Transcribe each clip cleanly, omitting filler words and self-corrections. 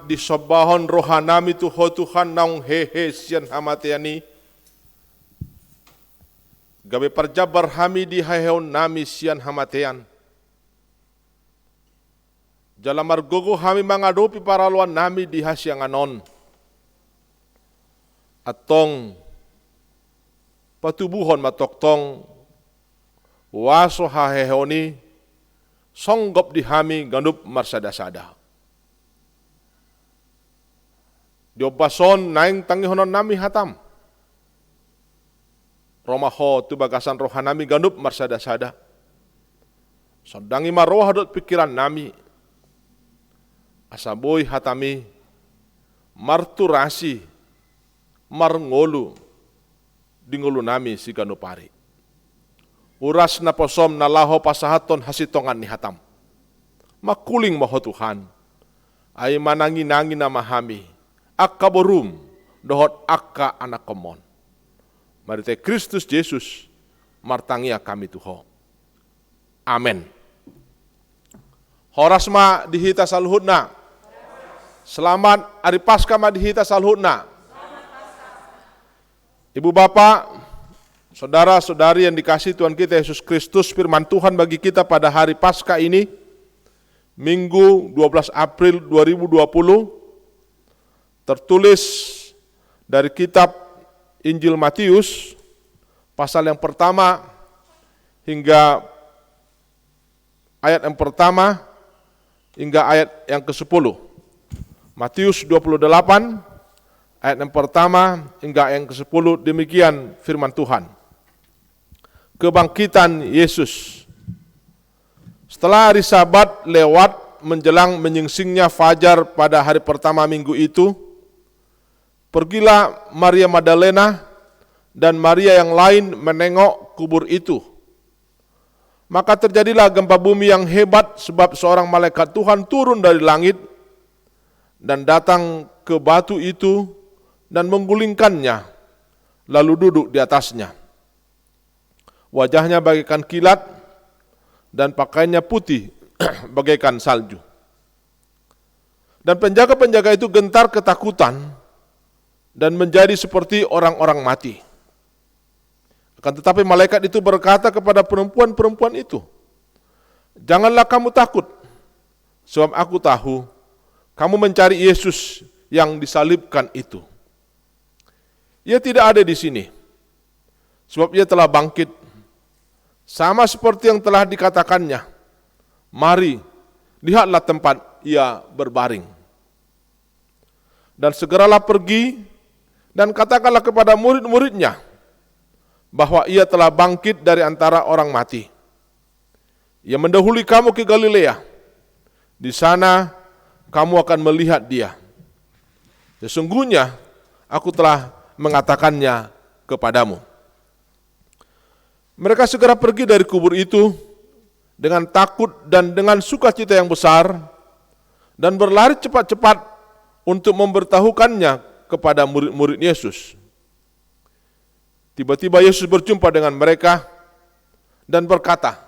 disobahon rohanami Tuhan naung hehe sian hamatiani. Gabe parjabar hami di haheon nami sian hamatean. Jalamar gogo hami mangadopi paraluan nami di hasyanganon. Atong patubuhon matoktong waso haheoni songgop di hami ganup marsada-sada. Diobason naing tangihonon nami hatam. Romaho tu bagasan rohanami ganup marsada-sada. Sodangi maroha dot pikiran nami. Asaboy hatami marturasi marngolu dingulu nami si ganupari. Uras na posom na laho pasahaton hasitongan ni hatam. Makuling maho Tuhan. Ay manangi-nangi na mahami. Akka borum dohot akka anak komon. Marite Kristus Yesus martangia kami Tuho. Amen. Horasma dihita salhutna. Selamat Hari Paskah madihita salhutna. Ibu bapak, saudara-saudari yang dikasihi Tuhan kita Yesus Kristus, firman Tuhan bagi kita pada hari Paskah ini, Minggu 12 April 2020, tertulis dari kitab Injil Matius, pasal yang pertama hingga ayat yang pertama hingga ayat yang ke-10. Matius 28, ayat yang pertama hingga yang ke-10, demikian firman Tuhan. Kebangkitan Yesus. Setelah hari Sabat lewat menjelang menyingsingnya fajar pada hari pertama minggu itu, pergilah Maria Magdalena dan Maria yang lain menengok kubur itu. Maka terjadilah gempa bumi yang hebat sebab seorang malaikat Tuhan turun dari langit dan datang ke batu itu dan menggulingkannya, lalu duduk di atasnya. Wajahnya bagaikan kilat dan pakaiannya putih bagaikan salju. Dan penjaga-penjaga itu gentar ketakutan dan menjadi seperti orang-orang mati. Akan tetapi malaikat itu berkata kepada perempuan-perempuan itu, "Janganlah kamu takut, sebab aku tahu kamu mencari Yesus yang disalibkan itu. Ia tidak ada di sini, sebab ia telah bangkit, sama seperti yang telah dikatakannya. Mari, lihatlah tempat ia berbaring. Dan segeralah pergi dan katakanlah kepada murid-muridnya bahwa ia telah bangkit dari antara orang mati. Ia mendahului kamu ke Galilea. Di sana kamu akan melihat dia. Sesungguhnya aku telah mengatakannya kepadamu." Mereka segera pergi dari kubur itu dengan takut dan dengan sukacita yang besar dan berlari cepat-cepat untuk memberitahukannya kepada murid-murid Yesus. Tiba-tiba Yesus berjumpa dengan mereka dan berkata,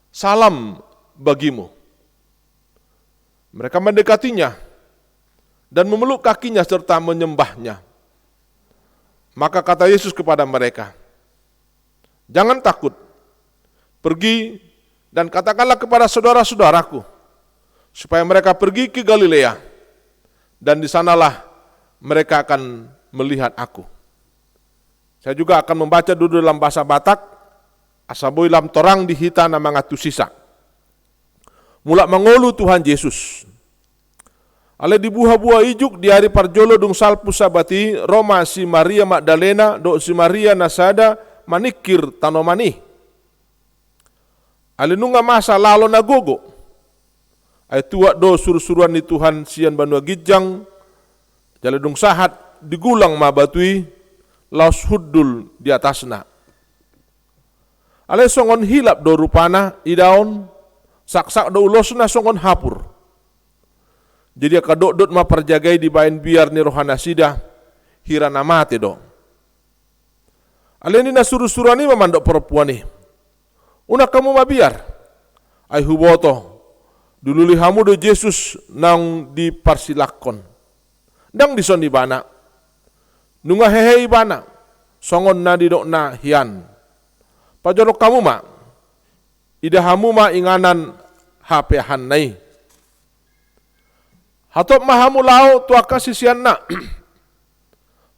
"Salam bagimu." Mereka mendekatinya dan memeluk kakinya serta menyembahnya. Maka kata Yesus kepada mereka, "Jangan takut, pergi dan katakanlah kepada saudara-saudaraku, supaya mereka pergi ke Galilea, dan di sanalah mereka akan melihat aku." Saya juga akan membaca dulu dalam bahasa Batak, asaboy lam torang dihita na mga tusisa. Mula mangolu Tuhan Yesus. Ale di buah-buah ijuk di hari parjolo dung salpu sabati, Roma si Maria Magdalena do si Maria nasada manikir tanomani. Ale nunga masa lalo nagogo. Ay tuwa do surusuruan ni Tuhan sian banua gijang, jale dung sahat digulang mabatui, laos huddul di atasna. Ale songon hilap do rupana idaon, sak-sak do ulosna songon hapur. Jadi kadok-dot ma perjagai di bain biar ni rohana sida hirana mate do. Aleni na suru-surani memandok perempuan ni. Una kamu mabiar. Ay huboto Dulu lihamu do Yesus nang diparsilakon. Dang dison di bana. Nunga hehe ibana. Songon na didok na hian. Pajorok kamu ma. Idahamu ma inganan hapehan nai. Hatop mahamu lau tuaka sisian na.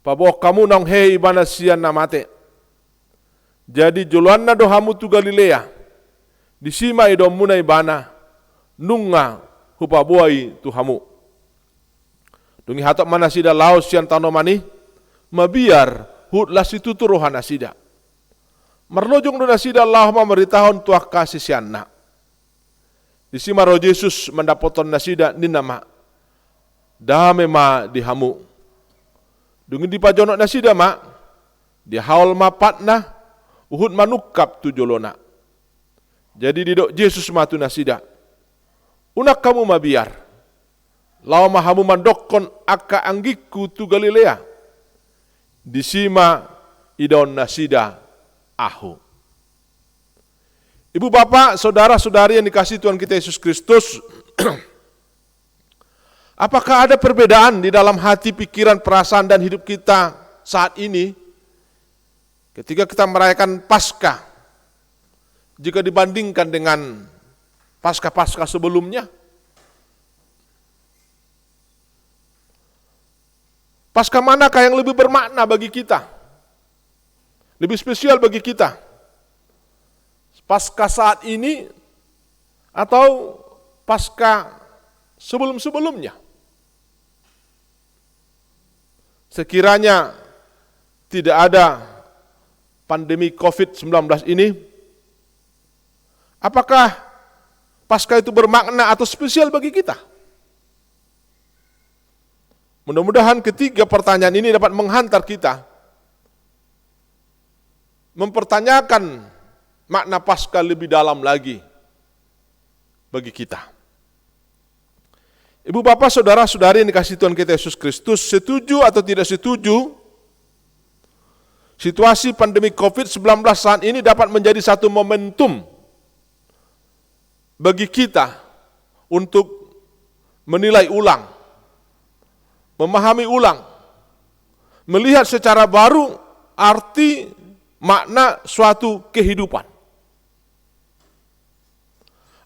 Pabok kamu nang hehe ibana sian na mate. Jadi juluan na dohamu tu Galilea. Disima idom muna ibana. Nunga hupabuai tuhamu. Dungi hatop mana sida laos sian tano mani. Mabiar hut lasitu turuhan asida. Marlojong do nasida Allah memerintahon tuak kasih sian na. Disima roh Yesus mendapoton nasida ninama. Dame ma dihamu. Dungi di pajonok nasida ma. Di haul mapatna. Uhud manukap tu jolona. Jadi didok Yesus matu nasida. Unak kamu mabiar. Lawa mahamu mandokon aka anggiku tu Galilea. Disima idon nasida ahu. Ibu bapak, saudara-saudari yang dikasihi Tuhan kita Yesus Kristus. Apakah ada perbedaan di dalam hati, pikiran, perasaan dan hidup kita saat ini ketika kita merayakan Paskah jika dibandingkan dengan Paskah-Paskah sebelumnya? Paskah manakah yang lebih bermakna bagi kita? Lebih spesial bagi kita? Paskah saat ini atau Paskah sebelum-sebelumnya? Sekiranya tidak ada pandemi COVID-19 ini, apakah Paskah itu bermakna atau spesial bagi kita? Mudah-mudahan ketiga pertanyaan ini dapat menghantar kita mempertanyakan makna Paskah lebih dalam lagi bagi kita. Ibu bapak, saudara-saudari yang dikasihi Tuhan kita Yesus Kristus, setuju atau tidak setuju, situasi pandemi COVID-19 saat ini dapat menjadi satu momentum bagi kita untuk menilai ulang, memahami ulang, melihat secara baru arti makna suatu kehidupan,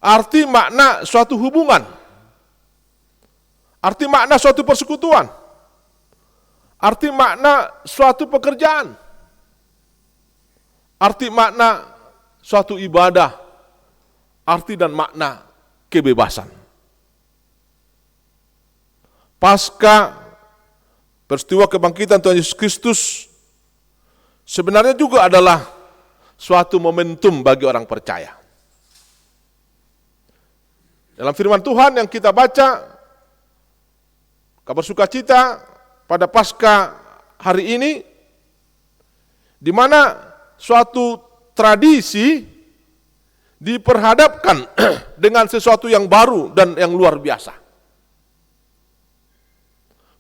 arti makna suatu hubungan, arti makna suatu persekutuan, arti makna suatu pekerjaan, arti makna suatu ibadah, arti dan makna kebebasan. Pasca peristiwa kebangkitan Tuhan Yesus Kristus sebenarnya juga adalah suatu momentum bagi orang percaya. Dalam firman Tuhan yang kita baca, kabar sukacita pada Pasca hari ini, di mana suatu tradisi diperhadapkan dengan sesuatu yang baru dan yang luar biasa.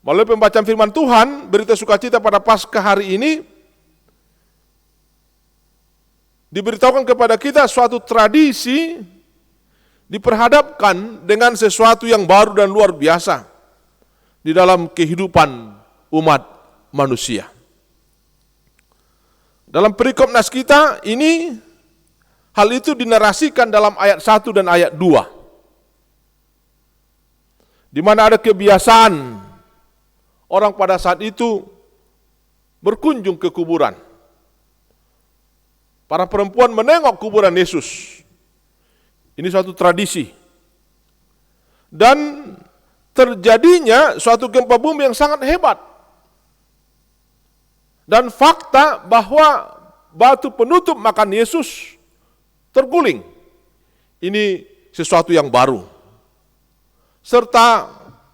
Melalui pembacaan firman Tuhan, berita sukacita pada Paskah hari ini diberitahukan kepada kita suatu tradisi diperhadapkan dengan sesuatu yang baru dan luar biasa di dalam kehidupan umat manusia. Dalam perikop nas kita ini, hal itu dinarasikan dalam ayat 1 dan ayat 2. Di mana ada kebiasaan orang pada saat itu berkunjung ke kuburan. Para perempuan menengok kuburan Yesus. Ini suatu tradisi. Dan terjadinya suatu gempa bumi yang sangat hebat. Dan fakta bahwa batu penutup makam Yesus terguling. Ini sesuatu yang baru. Serta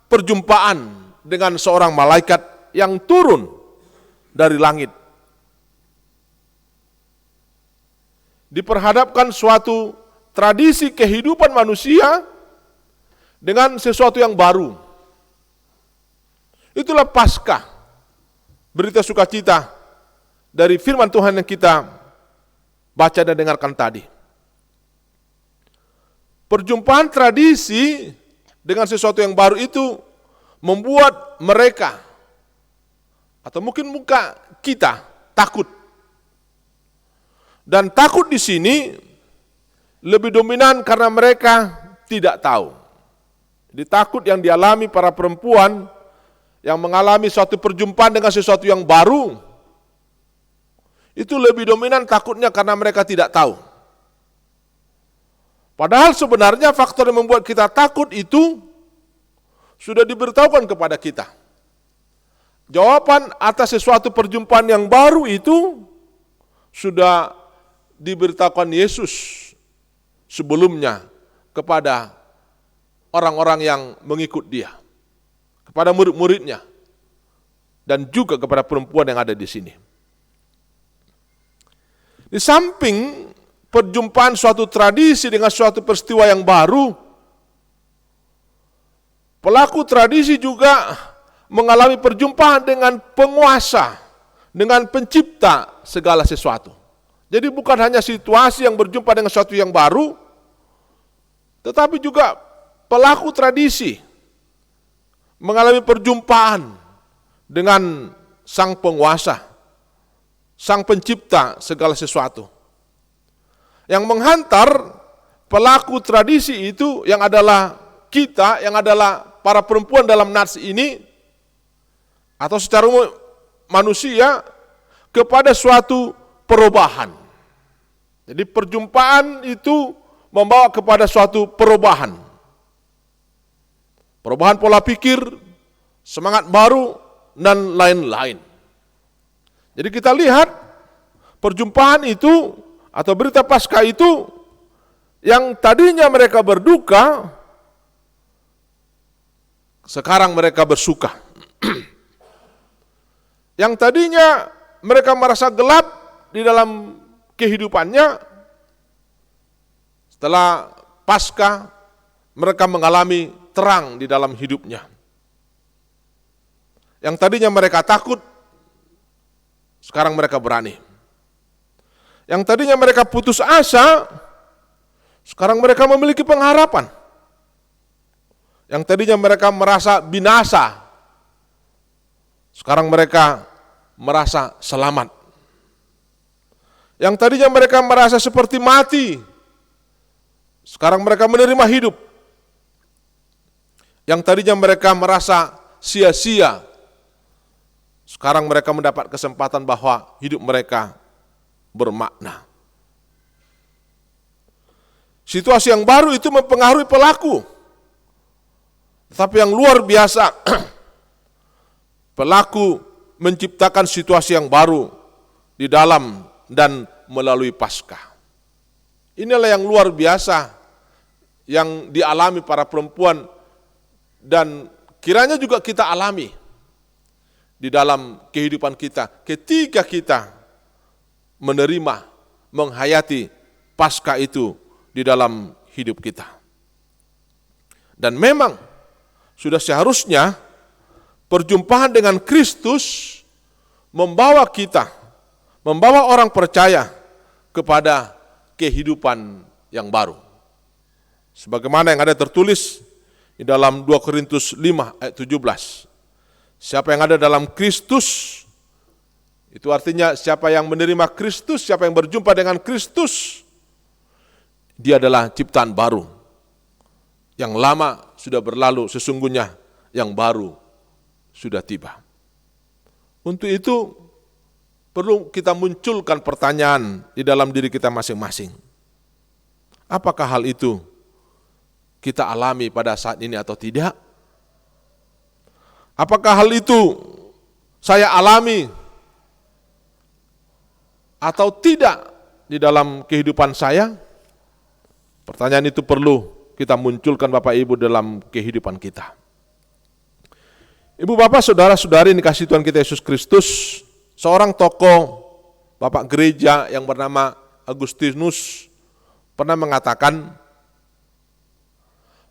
perjumpaan dengan seorang malaikat yang turun dari langit. Diperhadapkan suatu tradisi kehidupan manusia dengan sesuatu yang baru. Itulah Paskah, berita sukacita dari firman Tuhan yang kita baca dan dengarkan tadi. perjumpaan tradisi dengan sesuatu yang baru itu membuat mereka, atau mungkin kita takut. Dan takut di sini lebih dominan karena mereka tidak tahu. Jadi takut yang dialami para perempuan yang mengalami suatu perjumpaan dengan sesuatu yang baru, itu lebih dominan takutnya karena mereka tidak tahu. Padahal sebenarnya faktor yang membuat kita takut itu sudah diberitahukan kepada kita. Jawaban atas sesuatu perjumpaan yang baru itu sudah diberitahukan Yesus sebelumnya kepada orang-orang yang mengikut Dia, kepada murid-muridnya, dan juga kepada perempuan yang ada di sini. Di samping perjumpaan suatu tradisi dengan suatu peristiwa yang baru, pelaku tradisi juga mengalami perjumpaan dengan penguasa, dengan pencipta segala sesuatu. Jadi bukan hanya situasi yang berjumpa dengan sesuatu yang baru, tetapi juga pelaku tradisi mengalami perjumpaan dengan sang penguasa, sang pencipta segala sesuatu. Yang menghantar pelaku tradisi itu yang adalah kita, yang adalah para perempuan dalam nats ini, atau secara umum manusia, kepada suatu perubahan. Jadi perjumpaan itu membawa kepada suatu perubahan. Perubahan pola pikir, semangat baru, dan lain-lain. Jadi kita lihat perjumpaan itu atau berita Paskah itu yang tadinya mereka berduka, sekarang mereka bersuka. Yang tadinya mereka merasa gelap di dalam kehidupannya, setelah Paskah mereka mengalami terang di dalam hidupnya. Yang tadinya mereka takut, sekarang mereka berani. Yang tadinya mereka putus asa, sekarang mereka memiliki pengharapan. Yang tadinya mereka merasa binasa, sekarang mereka merasa selamat. Yang tadinya mereka merasa seperti mati, sekarang mereka menerima hidup. Yang tadinya mereka merasa sia-sia, sekarang mereka mendapat kesempatan bahwa hidup mereka bermakna. Situasi yang baru itu mempengaruhi pelaku. Tetapi yang luar biasa, pelaku menciptakan situasi yang baru di dalam dan melalui Paskah. Inilah yang luar biasa yang dialami para perempuan dan kiranya juga kita alami di dalam kehidupan kita ketika kita menerima, menghayati Paskah itu di dalam hidup kita. Dan memang sudah seharusnya perjumpaan dengan Kristus membawa kita, membawa orang percaya kepada kehidupan yang baru. Sebagaimana yang ada tertulis di dalam 2 Korintus 5 ayat 17. Siapa yang ada dalam Kristus, itu artinya siapa yang menerima Kristus, siapa yang berjumpa dengan Kristus, dia adalah ciptaan baru. Yang lama sudah berlalu, sesungguhnya yang baru sudah tiba. Untuk itu, perlu kita munculkan pertanyaan di dalam diri kita masing-masing. Apakah hal itu kita alami pada saat ini atau tidak? Apakah hal itu saya alami atau tidak di dalam kehidupan saya? Pertanyaan itu perlu kita munculkan Bapak Ibu dalam kehidupan kita. Ibu Bapak, saudara-saudari yang dikasihi Tuhan kita Yesus Kristus, seorang tokoh Bapak gereja yang bernama Agustinus pernah mengatakan,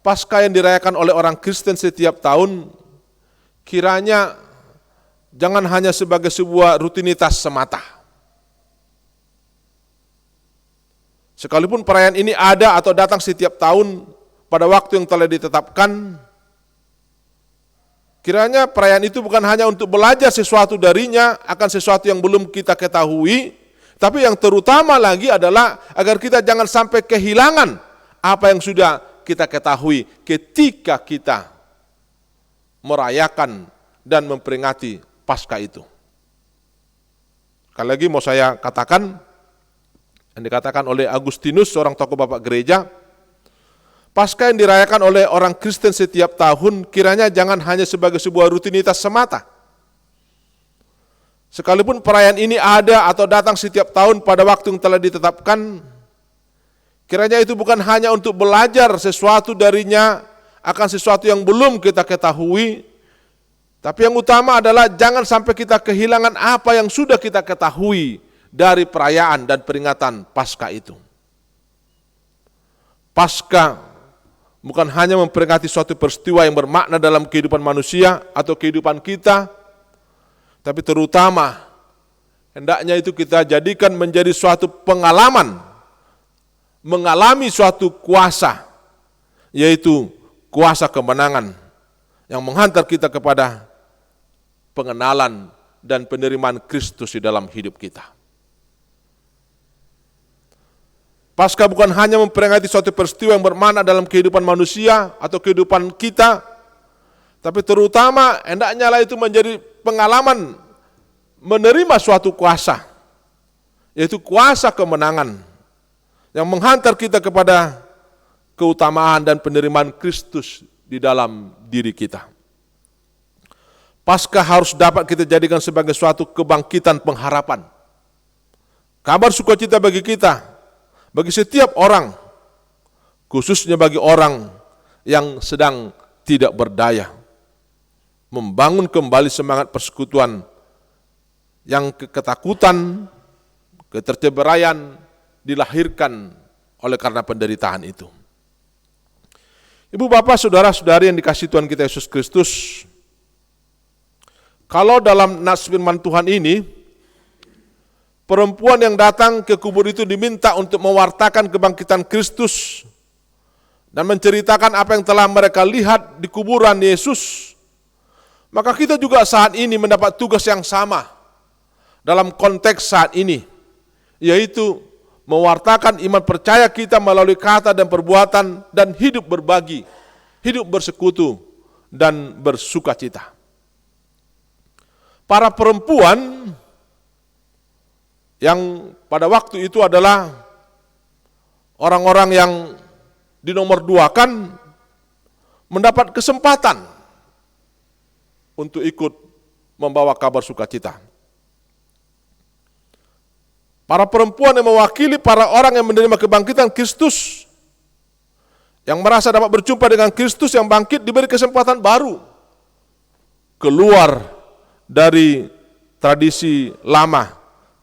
Paskah yang dirayakan oleh orang Kristen setiap tahun kiranya jangan hanya sebagai sebuah rutinitas semata. Sekalipun perayaan ini ada atau datang setiap tahun pada waktu yang telah ditetapkan, kiranya perayaan itu bukan hanya untuk belajar sesuatu darinya akan sesuatu yang belum kita ketahui, tapi yang terutama lagi adalah agar kita jangan sampai kehilangan apa yang sudah kita ketahui ketika kita merayakan dan memperingati Paskah itu. Sekali lagi mau saya katakan, yang dikatakan oleh Agustinus, seorang tokoh bapak gereja, Paskah yang dirayakan oleh orang Kristen setiap tahun kiranya jangan hanya sebagai sebuah rutinitas semata. Sekalipun perayaan ini ada atau datang setiap tahun pada waktu yang telah ditetapkan, kiranya itu bukan hanya untuk belajar sesuatu darinya akan sesuatu yang belum kita ketahui, tapi yang utama adalah jangan sampai kita kehilangan apa yang sudah kita ketahui dari perayaan dan peringatan Paskah itu. Paskah bukan hanya memperingati suatu peristiwa yang bermakna dalam kehidupan manusia atau kehidupan kita, tapi terutama hendaknya itu kita jadikan menjadi suatu pengalaman, mengalami suatu kuasa, yaitu kuasa kemenangan yang menghantar kita kepada pengenalan dan penerimaan Kristus di dalam hidup kita. Paskah bukan hanya memperingati suatu peristiwa yang bermakna dalam kehidupan manusia atau kehidupan kita, tapi terutama hendaknya lah itu menjadi pengalaman menerima suatu kuasa, yaitu kuasa kemenangan yang menghantar kita kepada keutamaan dan penerimaan Kristus di dalam diri kita. Paskah harus dapat kita jadikan sebagai suatu kebangkitan pengharapan, kabar sukacita bagi kita, bagi setiap orang, khususnya bagi orang yang sedang tidak berdaya, membangun kembali semangat persekutuan yang ketakutan, keterceberaian dilahirkan oleh karena penderitaan itu. Ibu bapak saudara-saudari yang dikasihi Tuhan kita Yesus Kristus, kalau dalam nas firman Tuhan ini, perempuan yang datang ke kubur itu diminta untuk mewartakan kebangkitan Kristus dan menceritakan apa yang telah mereka lihat di kuburan Yesus. Maka kita juga saat ini mendapat tugas yang sama dalam konteks saat ini, yaitu mewartakan iman percaya kita melalui kata dan perbuatan dan hidup berbagi, hidup bersekutu dan bersukacita. Para perempuan yang pada waktu itu adalah orang-orang yang dinomorduakan mendapat kesempatan untuk ikut membawa kabar sukacita. Para perempuan yang mewakili para orang yang menerima kebangkitan Kristus, yang merasa dapat berjumpa dengan Kristus yang bangkit, diberi kesempatan baru keluar dari tradisi lama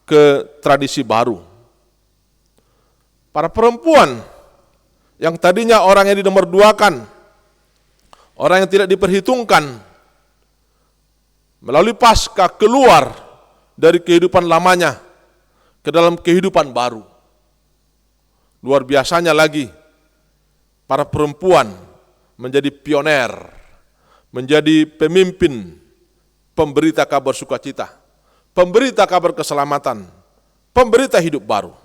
ke tradisi baru. Para perempuan yang tadinya orang yang dinomorduakan, orang yang tidak diperhitungkan, melalui Paskah keluar dari kehidupan lamanya ke dalam kehidupan baru. Luar biasanya lagi, para perempuan menjadi pioner, menjadi pemimpin, pemberita kabar sukacita, pemberita kabar keselamatan, pemberita hidup baru.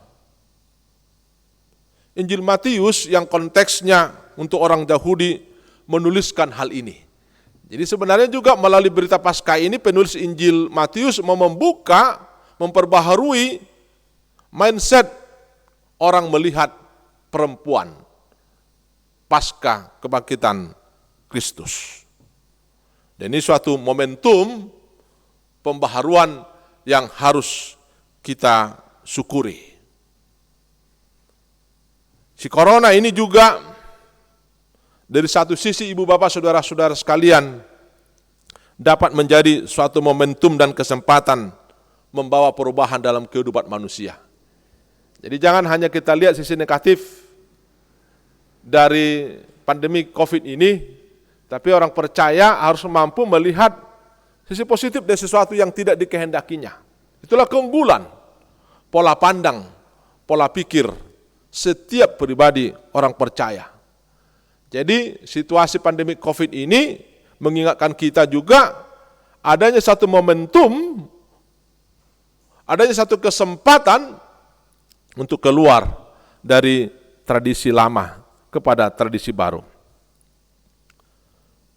Injil Matius yang konteksnya untuk orang Yahudi menuliskan hal ini. Jadi sebenarnya juga melalui berita Paskah ini penulis Injil Matius mau membuka, memperbaharui mindset orang melihat perempuan Paskah kebangkitan Kristus. Dan ini suatu momentum pembaharuan yang harus kita syukuri. Si corona ini juga dari satu sisi ibu bapak saudara-saudara sekalian dapat menjadi suatu momentum dan kesempatan membawa perubahan dalam kehidupan manusia. Jadi jangan hanya kita lihat sisi negatif dari pandemi COVID ini, tapi orang percaya harus mampu melihat sisi positif dari sesuatu yang tidak dikehendakinya. Itulah keunggulan, pola pandang, pola pikir setiap pribadi orang percaya. Jadi situasi pandemi COVID ini mengingatkan kita juga adanya satu momentum, adanya satu kesempatan untuk keluar dari tradisi lama kepada tradisi baru.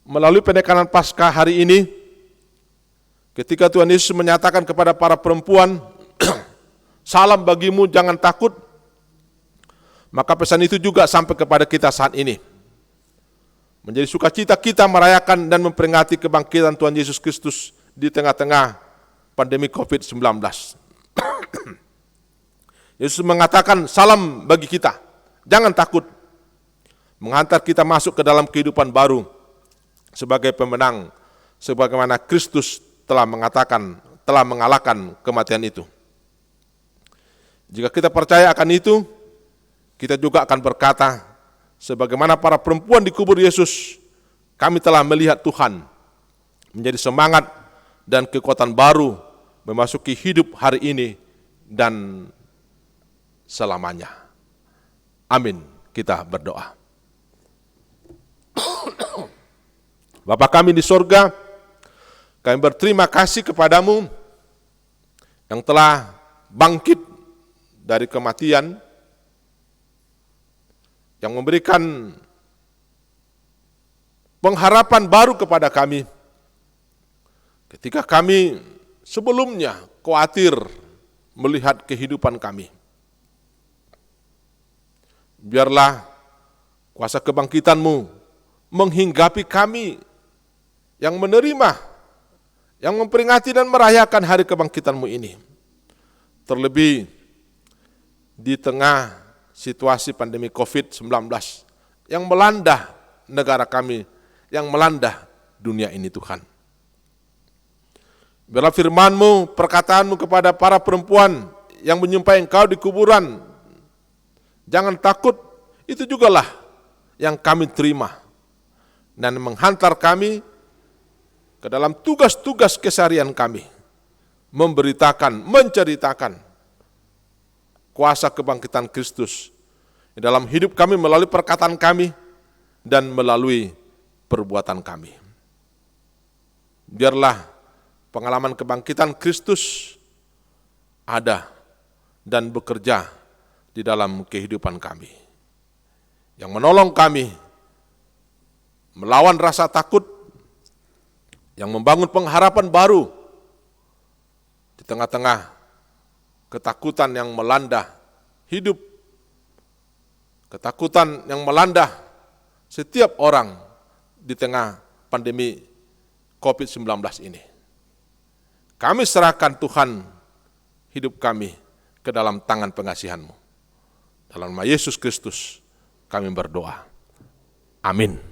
Melalui penekanan Paskah hari ini, ketika Tuhan Yesus menyatakan kepada para perempuan, salam bagimu, jangan takut, maka pesan itu juga sampai kepada kita saat ini. Menjadi sukacita kita merayakan dan memperingati kebangkitan Tuhan Yesus Kristus di tengah-tengah pandemi COVID-19. Yesus mengatakan salam bagi kita, jangan takut, menghantar kita masuk ke dalam kehidupan baru sebagai pemenang, sebagaimana Kristus telah mengalahkan kematian itu. Jika kita percaya akan itu, kita juga akan berkata, sebagaimana para perempuan di kubur Yesus, kami telah melihat Tuhan menjadi semangat dan kekuatan baru memasuki hidup hari ini dan selamanya. Amin. Kita berdoa. Bapa kami di sorga, kami berterima kasih kepadamu yang telah bangkit dari kematian, yang memberikan pengharapan baru kepada kami ketika kami sebelumnya khawatir melihat kehidupan kami. Biarlah kuasa kebangkitan-Mu menghinggapi kami yang menerima, yang memperingati dan merayakan hari kebangkitan-Mu ini. Terlebih di tengah situasi pandemi COVID-19 yang melanda negara kami, yang melanda dunia ini Tuhan. Biarlah firman-Mu, perkataan-Mu kepada para perempuan yang menyumpai Engkau di kuburan, jangan takut, itu jugalah yang kami terima dan menghantar kami ke dalam tugas-tugas keseharian kami, memberitakan, menceritakan kuasa kebangkitan Kristus di dalam hidup kami melalui perkataan kami dan melalui perbuatan kami. Biarlah pengalaman kebangkitan Kristus ada dan bekerja di dalam kehidupan kami, yang menolong kami melawan rasa takut, yang membangun pengharapan baru di tengah-tengah ketakutan yang melanda hidup, ketakutan yang melanda setiap orang di tengah pandemi COVID-19 ini. Kami serahkan Tuhan hidup kami ke dalam tangan pengasihan-Mu. Dalam nama Yesus Kristus kami berdoa. Amin.